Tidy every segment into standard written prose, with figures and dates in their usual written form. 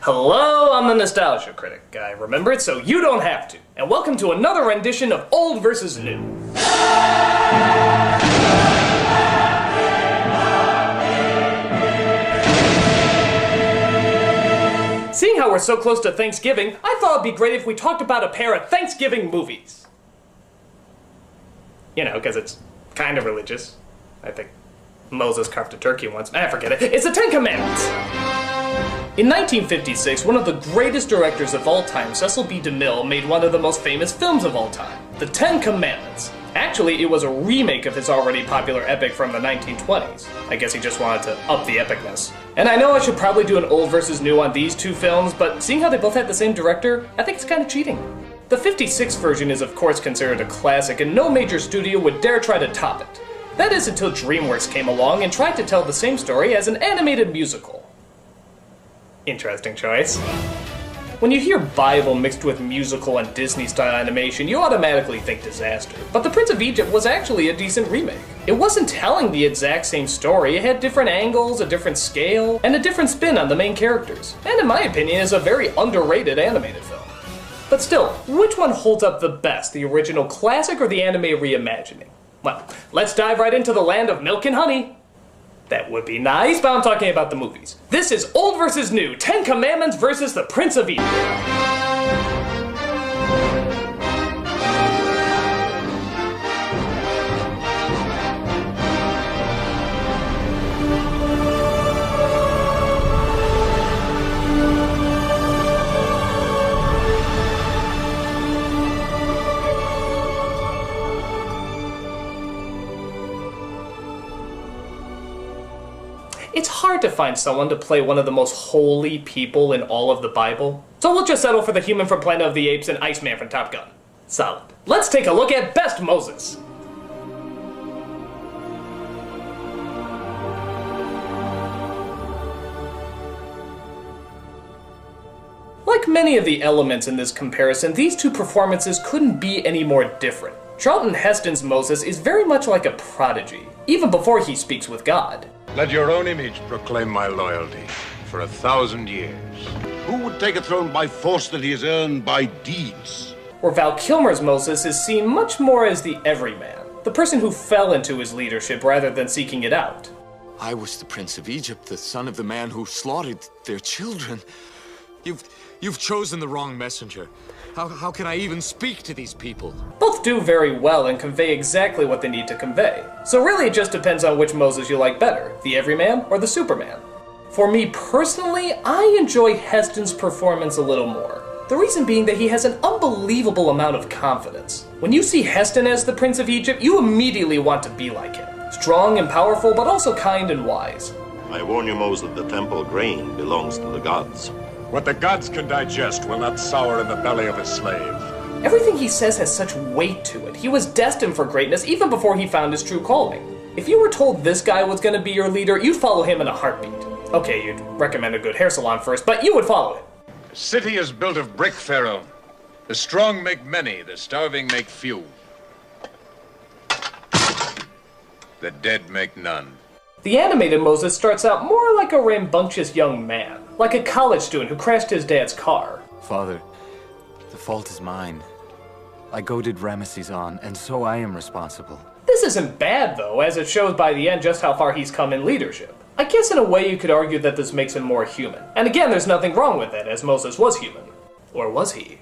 Hello, I'm the Nostalgia Critic. I remember it so you don't have to. And welcome to another rendition of Old vs. New. Seeing how we're so close to Thanksgiving, I thought it'd be great if we talked about a pair of Thanksgiving movies. You know, because it's kind of religious. I think Moses carved a turkey once. Forget it. It's the Ten Commandments. In 1956, one of the greatest directors of all time, Cecil B. DeMille, made one of the most famous films of all time, The Ten Commandments. Actually, it was a remake of his already popular epic from the 1920s. I guess he just wanted to up the epicness. And I know I should probably do an old versus new on these two films, but seeing how they both had the same director, I think it's kind of cheating. The 56 version is of course considered a classic, and no major studio would dare try to top it. That is until DreamWorks came along and tried to tell the same story as an animated musical. Interesting choice. When you hear Bible mixed with musical and Disney-style animation, you automatically think disaster. But The Prince of Egypt was actually a decent remake. It wasn't telling the exact same story, it had different angles, a different scale, and a different spin on the main characters. And in my opinion, is a very underrated animated film. But still, which one holds up the best, the original classic or the anime reimagining? Well, let's dive right into the land of milk and honey. That would be nice, but I'm talking about the movies. This is Old vs. New, 10 Commandments versus The Prince of Egypt. It's hard to find someone to play one of the most holy people in all of the Bible, so we'll just settle for the human from Planet of the Apes and Iceman from Top Gun. Solid. Let's take a look at Best Moses. Like many of the elements in this comparison, these two performances couldn't be any more different. Charlton Heston's Moses is very much like a prodigy, even before he speaks with God. Let your own image proclaim my loyalty for 1,000 years. Who would take a throne by force that he has earned by deeds? Where Val Kilmer's Moses is seen much more as the everyman, the person who fell into his leadership rather than seeking it out. I was the Prince of Egypt, the son of the man who slaughtered their children. You've chosen the wrong messenger. How can I even speak to these people? Both do very well and convey exactly what they need to convey. So really it just depends on which Moses you like better, the everyman or the Superman. For me personally, I enjoy Heston's performance a little more. The reason being that he has an unbelievable amount of confidence. When you see Heston as the Prince of Egypt, you immediately want to be like him. Strong and powerful, but also kind and wise. I warn you, Moses, the temple grain belongs to the gods. What the gods can digest will not sour in the belly of a slave. Everything he says has such weight to it. He was destined for greatness even before he found his true calling. If you were told this guy was going to be your leader, you'd follow him in a heartbeat. Okay, you'd recommend a good hair salon first, but you would follow him. The city is built of brick, Pharaoh. The strong make many, the starving make few. The dead make none. The animated Moses starts out more like a rambunctious young man, like a college student who crashed his dad's car. Father, the fault is mine. I goaded Ramesses on, and so I am responsible. This isn't bad though, as it shows by the end just how far he's come in leadership. I guess in a way you could argue that this makes him more human. And again, there's nothing wrong with that, as Moses was human. Or was he?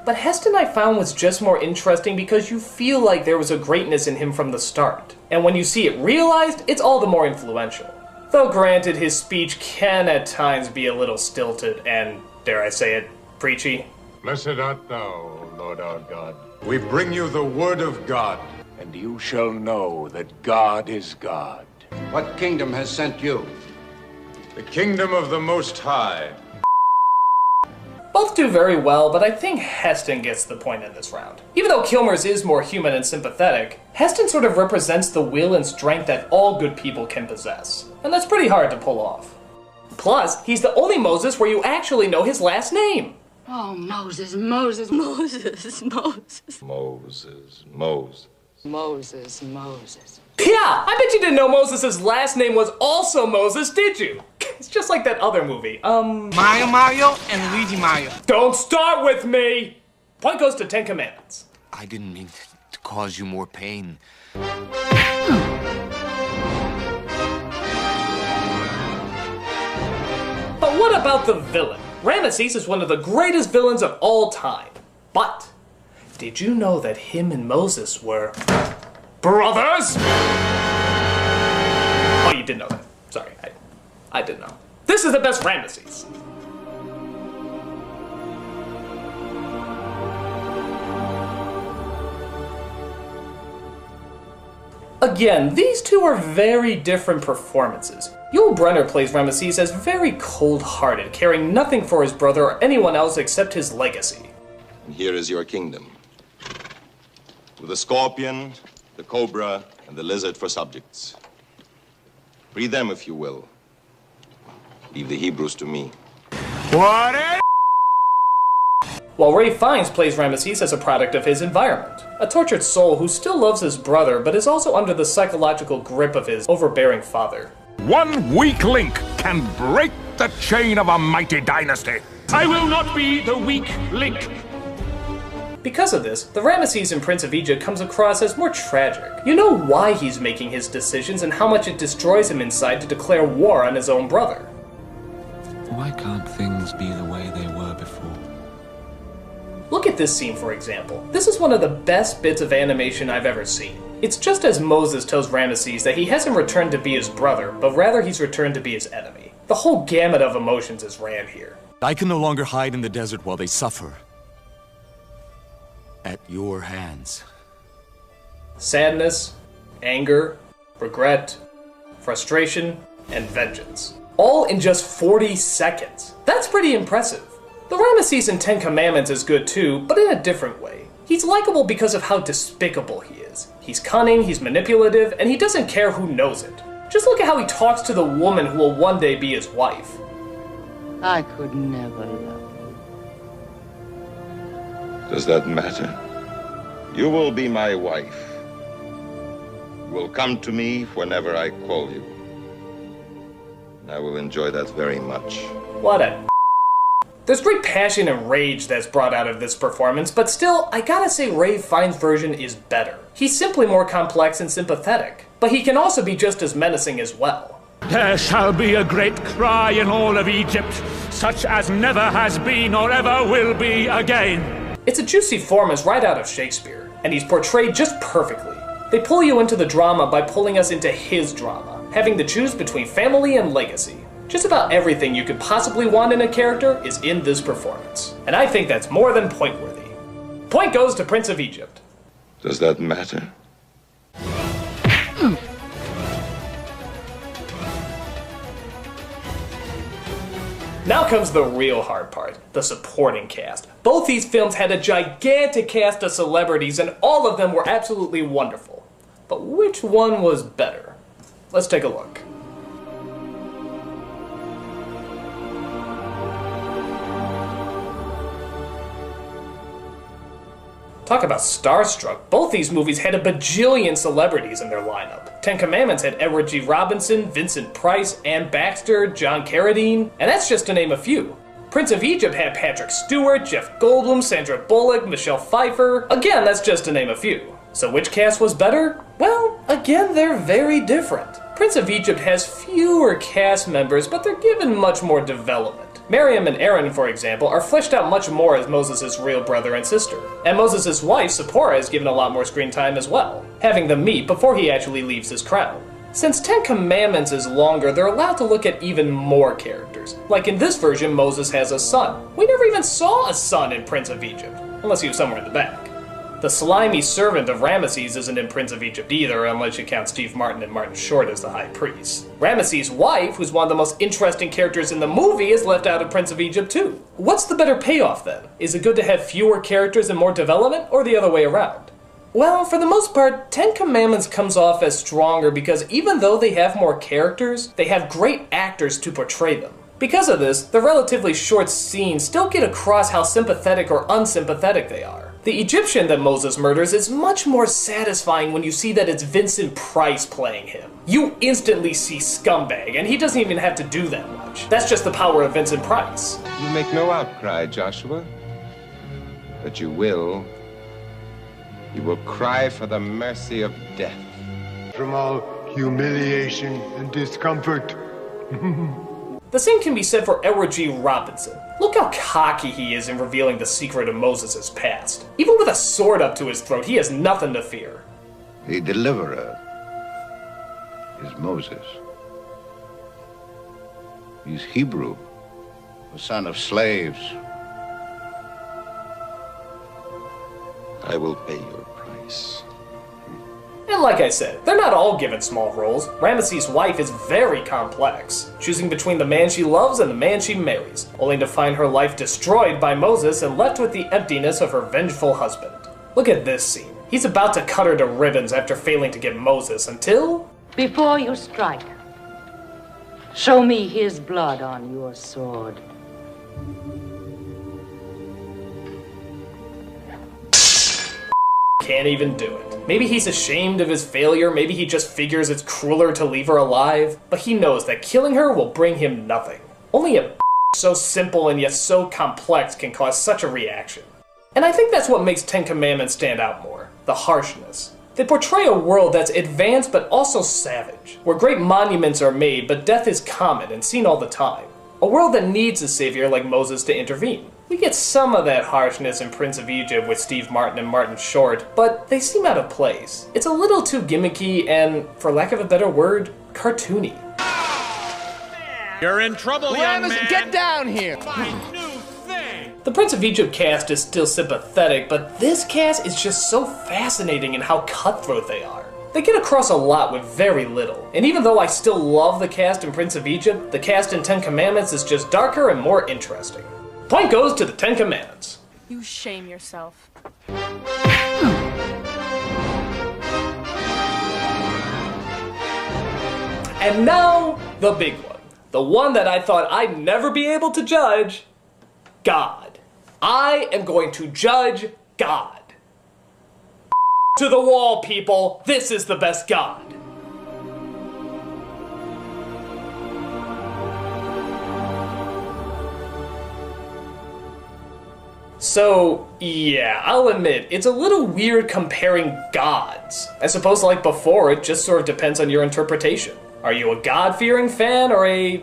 But Heston I found was just more interesting because you feel like there was a greatness in him from the start. And when you see it realized, it's all the more influential. Though granted, his speech can at times be a little stilted and, dare I say it, preachy. Blessed art thou, O Lord our God. We bring you the word of God, and you shall know that God is God. What kingdom has sent you? The kingdom of the Most High. Both do very well, but I think Heston gets the point in this round. Even though Kilmer's is more human and sympathetic, Heston sort of represents the will and strength that all good people can possess. And that's pretty hard to pull off. Plus, he's the only Moses where you actually know his last name. Oh, Moses, Moses, Moses, Moses. Moses, Moses. Moses, Moses. Yeah, I bet you didn't know Moses' last name was also Moses, did you? It's just like that other movie, Mario, and Luigi Mario. Don't start with me! Point goes to Ten Commandments. I didn't mean to cause you more pain. But what about the villain? Ramesses is one of the greatest villains of all time. But, did you know that him and Moses were brothers? Oh, you didn't know that. Sorry, I didn't know. This is the best Ramesses. Again, these two are very different performances. Yul Brynner plays Ramesses as very cold-hearted, caring nothing for his brother or anyone else except his legacy. And here is your kingdom. With the scorpion, the cobra, and the lizard for subjects. Free them if you will. Leave the Hebrews to me. While Ray Fiennes plays Ramesses as a product of his environment. A tortured soul who still loves his brother, but is also under the psychological grip of his overbearing father. One weak link can break the chain of a mighty dynasty. I will not be the weak link. Because of this, the Ramesses in Prince of Egypt comes across as more tragic. You know why he's making his decisions and how much it destroys him inside to declare war on his own brother. Why can't things be the way they were before? Look at this scene, for example. This is one of the best bits of animation I've ever seen. It's just as Moses tells Ramesses that he hasn't returned to be his brother, but rather he's returned to be his enemy. The whole gamut of emotions is ran here. I can no longer hide in the desert while they suffer. At your hands. Sadness, anger, regret, frustration, and vengeance. All in just 40 seconds. That's pretty impressive. The Ramesses in Ten Commandments is good too, but in a different way. He's likable because of how despicable he is. He's cunning, he's manipulative, and he doesn't care who knows it. Just look at how he talks to the woman who will one day be his wife. I could never love you. Does that matter? You will be my wife. You will come to me whenever I call you. And I will enjoy that very much. What a There's great passion and rage that's brought out of this performance, but still, I gotta say Ray Fiennes' version is better. He's simply more complex and sympathetic, but he can also be just as menacing as well. There shall be a great cry in all of Egypt, such as never has been or ever will be again. It's a juicy performance right out of Shakespeare, and he's portrayed just perfectly. They pull you into the drama by pulling us into his drama, having to choose between family and legacy. Just about everything you could possibly want in a character is in this performance. And I think that's more than point-worthy. Point goes to Prince of Egypt. Does that matter? Now comes the real hard part, the supporting cast. Both these films had a gigantic cast of celebrities and all of them were absolutely wonderful. But which one was better? Let's take a look. Talk about starstruck. Both these movies had a bajillion celebrities in their lineup. Ten Commandments had Edward G. Robinson, Vincent Price, Ann Baxter, John Carradine, and that's just to name a few. Prince of Egypt had Patrick Stewart, Jeff Goldblum, Sandra Bullock, Michelle Pfeiffer. Again, that's just to name a few. So which cast was better? Well, again, they're very different. Prince of Egypt has fewer cast members, but they're given much more development. Miriam and Aaron, for example, are fleshed out much more as Moses' real brother and sister. And Moses' wife, Zipporah, is given a lot more screen time as well, having them meet before he actually leaves his crown. Since Ten Commandments is longer, they're allowed to look at even more characters. Like in this version, Moses has a son. We never even saw a son in Prince of Egypt, unless he was somewhere in the back. The slimy servant of Ramesses isn't in Prince of Egypt either, unless you count Steve Martin and Martin Short as the high priest. Ramesses' wife, who's one of the most interesting characters in the movie, is left out of Prince of Egypt too. What's the better payoff then? Is it good to have fewer characters and more development, or the other way around? Well, for the most part, Ten Commandments comes off as stronger because even though they have more characters, they have great actors to portray them. Because of this, the relatively short scenes still get across how sympathetic or unsympathetic they are. The Egyptian that Moses murders is much more satisfying when you see that it's Vincent Price playing him. You instantly see scumbag, and he doesn't even have to do that much. That's just the power of Vincent Price. You make no outcry, Joshua, but you will cry for the mercy of death. From all humiliation and discomfort. The same can be said for Edward G. Robinson. Look how cocky he is in revealing the secret of Moses' past. Even with a sword up to his throat, he has nothing to fear. The deliverer is Moses. He's Hebrew, the son of slaves. I will pay your price. And like I said, they're not all given small roles. Ramesses' wife is very complex, choosing between the man she loves and the man she marries, only to find her life destroyed by Moses and left with the emptiness of her vengeful husband. Look at this scene. He's about to cut her to ribbons after failing to get Moses until... Before you strike, show me his blood on your sword. Can't even do it. Maybe he's ashamed of his failure, maybe he just figures it's crueler to leave her alive, but he knows that killing her will bring him nothing. Only a so simple and yet so complex can cause such a reaction. And I think that's what makes Ten Commandments stand out more, the harshness. They portray a world that's advanced but also savage, where great monuments are made but death is common and seen all the time. A world that needs a savior like Moses to intervene. We get some of that harshness in Prince of Egypt with Steve Martin and Martin Short, but they seem out of place. It's a little too gimmicky and, for lack of a better word, cartoony. You're in trouble, young man! Get down here! My new thing! The Prince of Egypt cast is still sympathetic, but this cast is just so fascinating in how cutthroat they are. They get across a lot with very little, and even though I still love the cast in Prince of Egypt, the cast in Ten Commandments is just darker and more interesting. Point goes to the Ten Commandments. You shame yourself. And now, the big one. The one that I thought I'd never be able to judge. God. I am going to judge God. To the wall, people. This is the best God. So, yeah, I'll admit, it's a little weird comparing gods. I suppose like before, it just sort of depends on your interpretation. Are you a God-fearing fan or a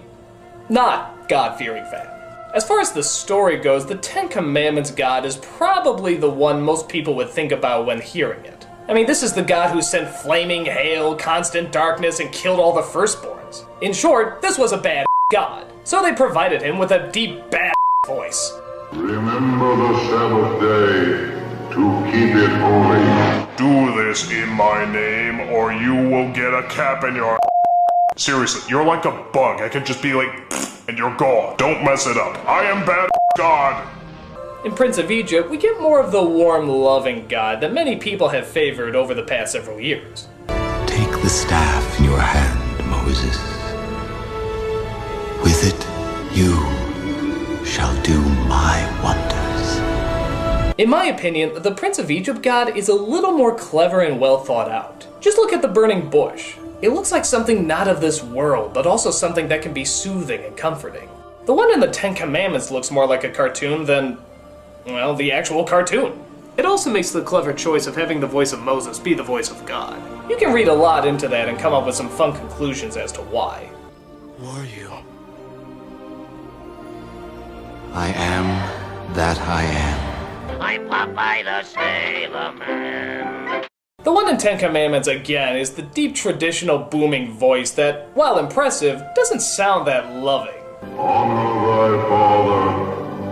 not God-fearing fan? As far as the story goes, the Ten Commandments God is probably the one most people would think about when hearing it. I mean, this is the God who sent flaming hail, constant darkness, and killed all the firstborns. In short, this was a bad God. So they provided him with a deep bad voice. Remember the Sabbath day to keep it holy. Do this in my name or you will get a cap in your Seriously, you're like a bug. I could just be like, and you're gone. Don't mess it up. I am bad God. In Prince of Egypt, we get more of the warm, loving God that many people have favored over the past several years. Take the staff in your hand, Moses. With it, you shall do my wonders. In my opinion, the Prince of Egypt God is a little more clever and well thought out. Just look at the burning bush. It looks like something not of this world, but also something that can be soothing and comforting. The one in the Ten Commandments looks more like a cartoon than, well, the actual cartoon. It also makes the clever choice of having the voice of Moses be the voice of God. You can read a lot into that and come up with some fun conclusions as to why. Who are you? I am that I am. I'm Popeye the Sailor Man. The one in Ten Commandments, again, is the deep traditional booming voice that, while impressive, doesn't sound that loving. Honor thy father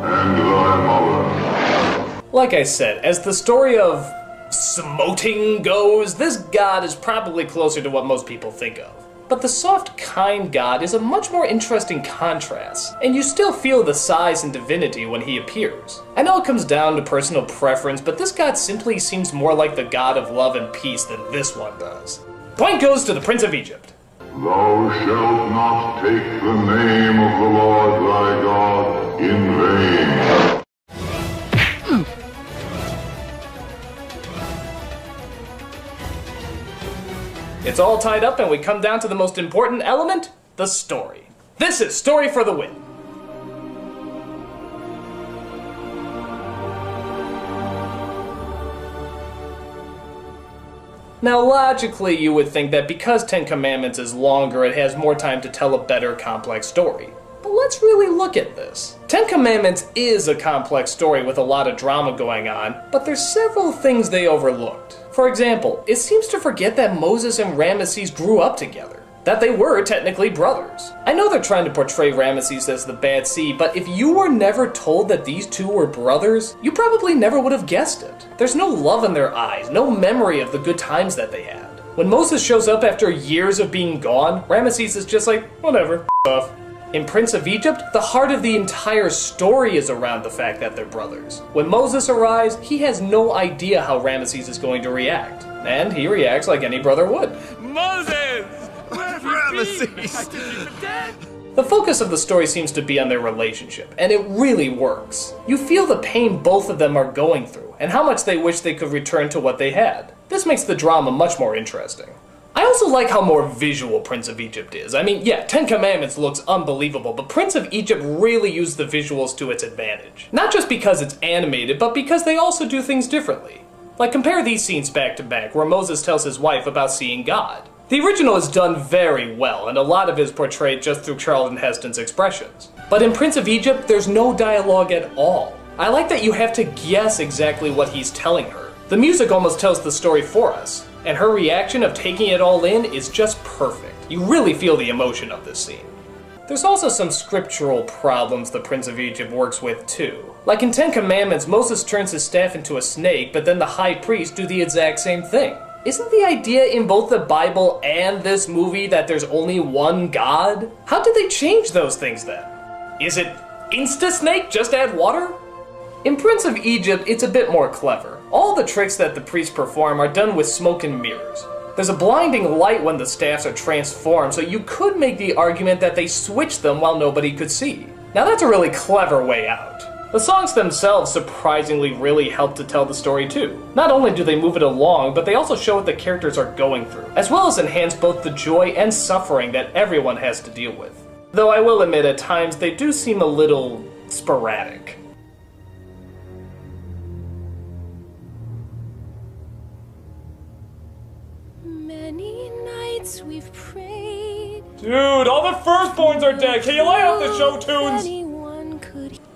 and thy mother. Like I said, as the story of smoting goes, this God is probably closer to what most people think of. But the soft, kind God is a much more interesting contrast, and you still feel the size and divinity when he appears. I know it comes down to personal preference, but this God simply seems more like the God of love and peace than this one does. Point goes to the Prince of Egypt. Thou shalt not take the name of the Lord thy God in vain. It's all tied up and we come down to the most important element, the story. This is Story for the Win. Now, logically, you would think that because Ten Commandments is longer, it has more time to tell a better, complex story. But let's really look at this. Ten Commandments is a complex story with a lot of drama going on, but there's several things they overlooked. For example, it seems to forget that Moses and Ramesses grew up together. That they were technically brothers. I know they're trying to portray Ramesses as the bad seed, but if you were never told that these two were brothers, you probably never would have guessed it. There's no love in their eyes, no memory of the good times that they had. When Moses shows up after years of being gone, Ramesses is just like, whatever, off. In Prince of Egypt, the heart of the entire story is around the fact that they're brothers. When Moses arrives, he has no idea how Ramesses is going to react. And he reacts like any brother would. Moses! Ramesses! The focus of the story seems to be on their relationship, and it really works. You feel the pain both of them are going through, and how much they wish they could return to what they had. This makes the drama much more interesting. I also like how more visual Prince of Egypt is. I mean, yeah, Ten Commandments looks unbelievable, but Prince of Egypt really used the visuals to its advantage. Not just because it's animated, but because they also do things differently. Like, compare these scenes back to back, where Moses tells his wife about seeing God. The original is done very well, and a lot of it is portrayed just through Charlton Heston's expressions. But in Prince of Egypt, there's no dialogue at all. I like that you have to guess exactly what he's telling her. The music almost tells the story for us, and her reaction of taking it all in is just perfect. You really feel the emotion of this scene. There's also some scriptural problems the Prince of Egypt works with too. Like in Ten Commandments, Moses turns his staff into a snake, but then the high priest do the exact same thing. Isn't the idea in both the Bible and this movie that there's only one God? How did they change those things then? Is it Insta-Snake, just add water? In Prince of Egypt, it's a bit more clever. All the tricks that the priests perform are done with smoke and mirrors. There's a blinding light when the staffs are transformed, so you could make the argument that they switched them while nobody could see. Now that's a really clever way out. The songs themselves surprisingly really help to tell the story too. Not only do they move it along, but they also show what the characters are going through, as well as enhance both the joy and suffering that everyone has to deal with. Though I will admit at times they do seem a little sporadic. Many nights we've prayed. Dude, all the firstborns are dead. Can you lay off the show tunes?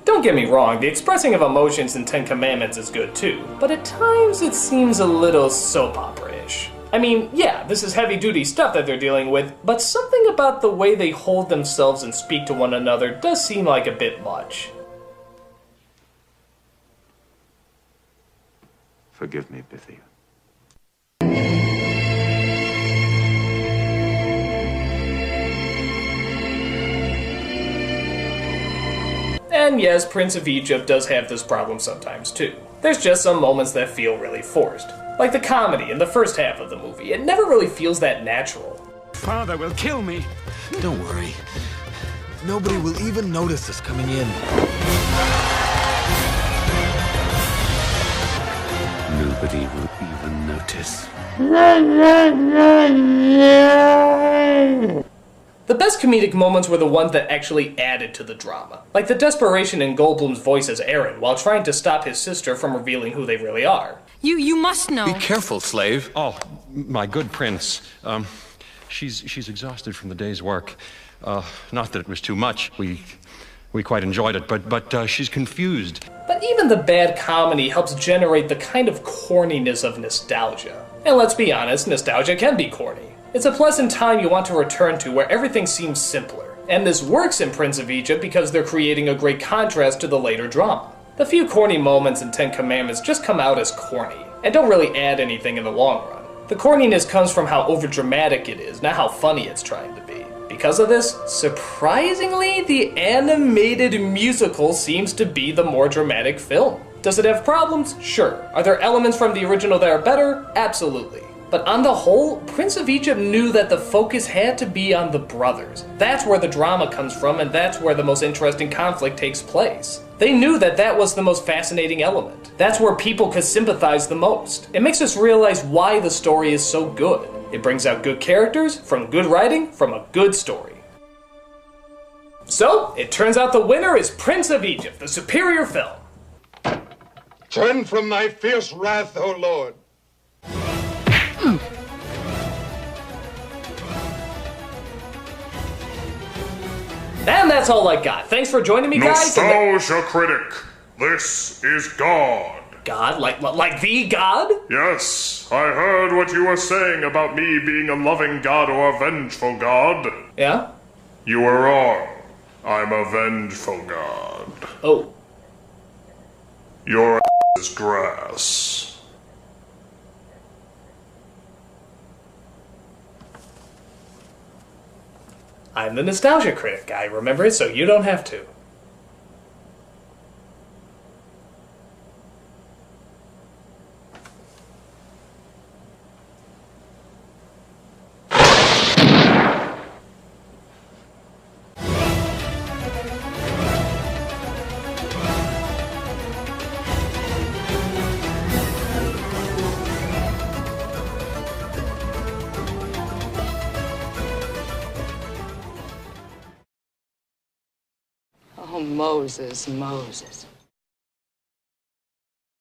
Don't get me wrong, the expressing of emotions in Ten Commandments is good too, but at times it seems a little soap opera-ish. I mean, yeah, this is heavy-duty stuff that they're dealing with, but something about the way they hold themselves and speak to one another does seem like a bit much. Forgive me, Bithy. And yes, Prince of Egypt does have this problem sometimes too. There's just some moments that feel really forced. Like the comedy in the first half of the movie. It never really feels that natural. Father will kill me. Don't worry. Nobody will even notice us coming in. Nobody will even notice. The best comedic moments were the ones that actually added to the drama. Like the desperation in Goldblum's voice as Aaron while trying to stop his sister from revealing who they really are. You must know. Be careful, slave. Oh, my good prince. She's exhausted from the day's work. Not that it was too much. We quite enjoyed it, but she's confused. But even the bad comedy helps generate the kind of corniness of nostalgia. And let's be honest, nostalgia can be corny. It's a pleasant time you want to return to where everything seems simpler. And this works in Prince of Egypt because they're creating a great contrast to the later drama. The few corny moments in Ten Commandments just come out as corny, and don't really add anything in the long run. The corniness comes from how overdramatic it is, not how funny it's trying to be. Because of this, surprisingly, the animated musical seems to be the more dramatic film. Does it have problems? Sure. Are there elements from the original that are better? Absolutely. But on the whole, Prince of Egypt knew that the focus had to be on the brothers. That's where the drama comes from, and that's where the most interesting conflict takes place. They knew that that was the most fascinating element. That's where people could sympathize the most. It makes us realize why the story is so good. It brings out good characters from good writing from a good story. So, it turns out the winner is Prince of Egypt, the superior film. Turn from thy fierce wrath, O Lord. And that's all I got. Thanks for joining me, guys. Nostalgia critic, this is God. God? Like the God? Yes, I heard what you were saying about me being a loving God or a vengeful God. Yeah? You were wrong. I'm a vengeful God. Oh. Your ass is grass. I'm the nostalgia critic. I remember it so you don't have to. Oh, Moses, Moses.